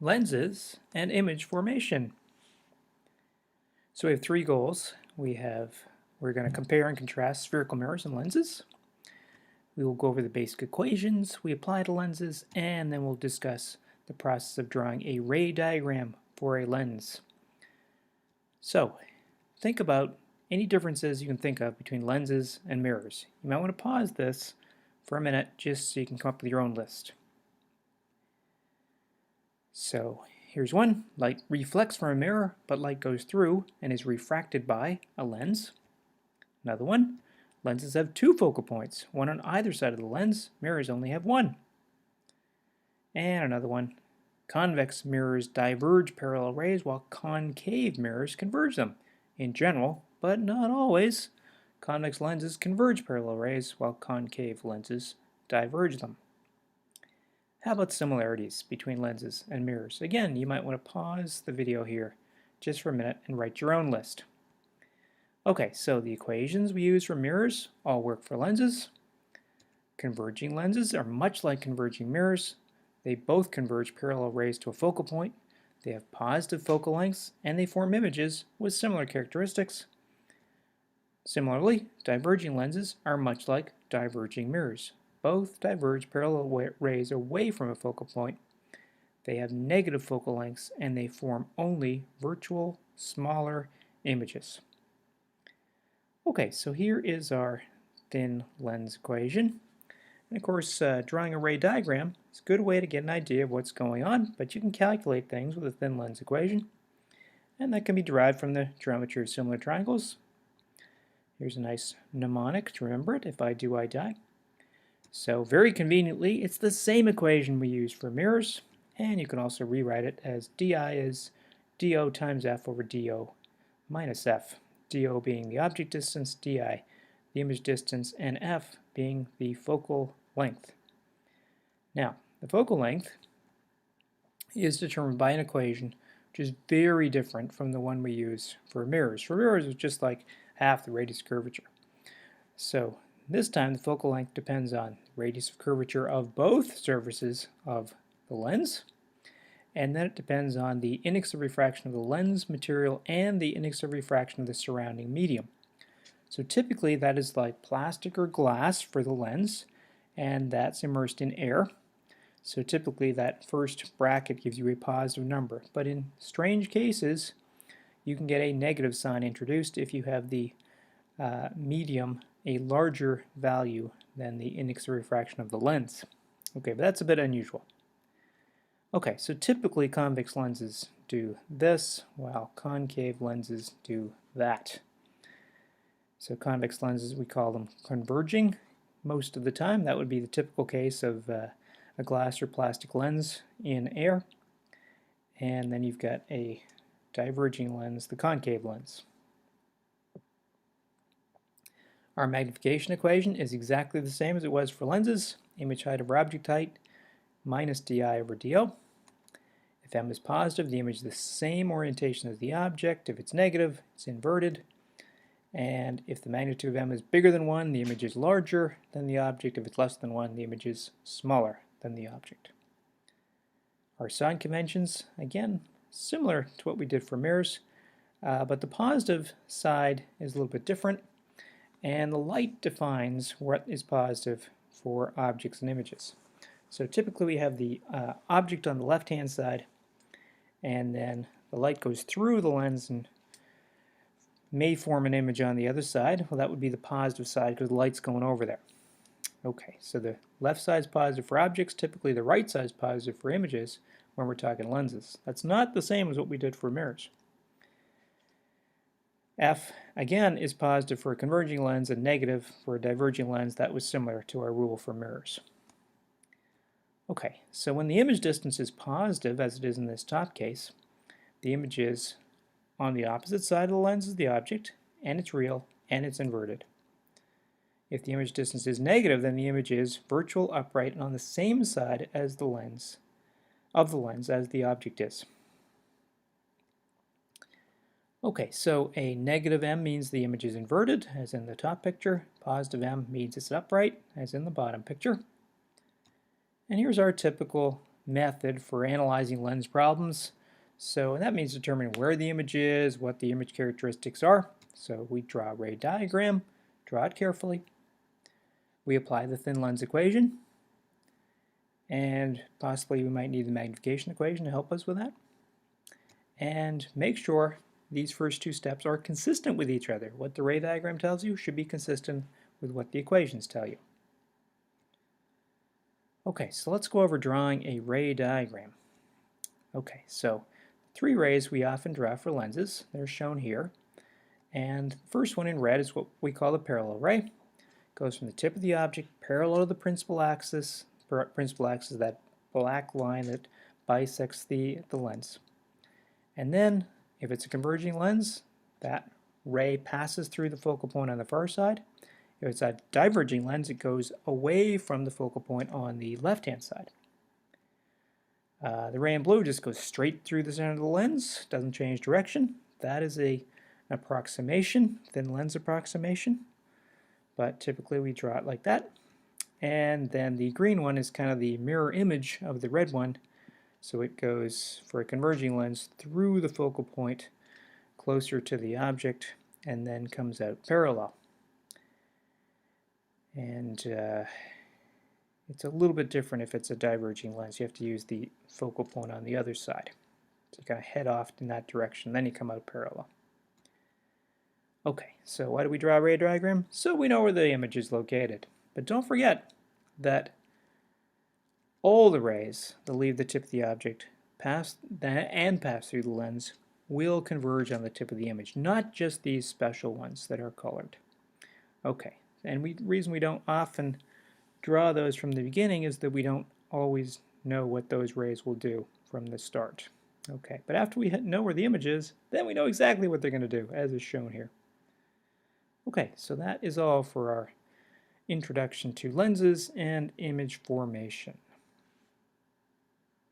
lenses and image formation. So we have three goals. We're going to compare and contrast spherical mirrors and lenses. We will go over the basic equations we apply to lenses, and then we'll discuss the process of drawing a ray diagram for a lens. So think about any differences you can think of between lenses and mirrors. You might want to pause this for a minute just so you can come up with your own list. So here's one. Light reflects from a mirror, but light goes through and is refracted by a lens. Another one. Lenses have two focal points, one on either side of the lens. Mirrors only have one. And another one. Convex mirrors diverge parallel rays while concave mirrors converge them. In general, but not always, convex lenses converge parallel rays while concave lenses diverge them. How about similarities between lenses and mirrors? Again, you might want to pause the video here just for a minute and write your own list. Okay, so the equations we use for mirrors all work for lenses. Converging lenses are much like converging mirrors. They both converge parallel rays to a focal point. They have positive focal lengths, and they form images with similar characteristics. Similarly, diverging lenses are much like diverging mirrors. Both diverge parallel rays away from a focal point. They have negative focal lengths, and they form only virtual, smaller images. Okay, so here is our thin lens equation. And of course, drawing a ray diagram is a good way to get an idea of what's going on, but you can calculate things with a thin lens equation, and that can be derived from the geometry of similar triangles. Here's a nice mnemonic to remember it: if I do, I die. So very conveniently, it's the same equation we use for mirrors, and you can also rewrite it as di is do times f over do minus f, do being the object distance, di the image distance, and f being the focal length. Now, the focal length is determined by an equation which is very different from the one we use for mirrors. For mirrors, it's just like half the radius of curvature. So this time the focal length depends on the radius of curvature of both surfaces of the lens, and then it depends on the index of refraction of the lens material and the index of refraction of the surrounding medium. So typically that is like plastic or glass for the lens, and that's immersed in air. So typically that first bracket gives you a positive number, but in strange cases you can get a negative sign introduced if you have the medium a larger value than the index of refraction of the lens. Okay, but that's a bit unusual. Okay, so typically convex lenses do this, while concave lenses do that. So convex lenses, we call them converging most of the time. That would be the typical case of a glass or plastic lens in air. And then you've got a diverging lens, the concave lens. Our magnification equation is exactly the same as it was for lenses. Image height over object height minus di over do. If m is positive, the image is the same orientation as the object. If it's negative, it's inverted. And if the magnitude of m is bigger than 1, the image is larger than the object. If it's less than 1, the image is smaller than the object. Our sign conventions, again, similar to what we did for mirrors, but the positive side is a little bit different. And the light defines what is positive for objects and images. So typically we have the object on the left-hand side, and then the light goes through the lens and may form an image on the other side. Well, that would be the positive side because the light's going over there. Okay, so the left side is positive for objects, typically the right side is positive for images when we're talking lenses. That's not the same as what we did for mirrors. F, again, is positive for a converging lens and negative for a diverging lens. That was similar to our rule for mirrors. Okay, so when the image distance is positive, as it is in this top case, the image is on the opposite side of the lens as the object, and it's real, and it's inverted. If the image distance is negative, then the image is virtual, upright, and on the same side as the lens, as the object is. Okay, so a negative m means the image is inverted, as in the top picture. Positive m means it's upright, as in the bottom picture. And here's our typical method for analyzing lens problems. So that means determining where the image is, what the image characteristics are. So we draw a ray diagram, draw it carefully. We apply the thin lens equation, and possibly we might need the magnification equation to help us with that. And make sure these first two steps are consistent with each other. What the ray diagram tells you should be consistent with what the equations tell you. Okay, so let's go over drawing a ray diagram. Okay, so 3 rays we often draw for lenses. They're shown here. And the first one in red is what we call the parallel ray. Goes from the tip of the object parallel to the principal axis. Principal axis is that black line that bisects the lens. And then, if it's a converging lens, that ray passes through the focal point on the far side. If it's a diverging lens, it goes away from the focal point on the left-hand side. The ray in blue just goes straight through the center of the lens, doesn't change direction. That is an approximation, thin lens approximation. But typically we draw it like that. And then the green one is kind of the mirror image of the red one. So it goes, for a converging lens, through the focal point closer to the object and then comes out parallel. And it's a little bit different if it's a diverging lens. You have to use the focal point on the other side. So you kind of head off in that direction, then you come out parallel. Okay, so why do we draw a ray diagram? So we know where the image is located. But don't forget that all the rays that leave the tip of the object pass through the lens will converge on the tip of the image, not just these special ones that are colored. Okay, and the reason we don't often draw those from the beginning is that we don't always know what those rays will do from the start. Okay, but after we know where the image is, then we know exactly what they're going to do, as is shown here. Okay, so that is all for our introduction to lenses and image formation.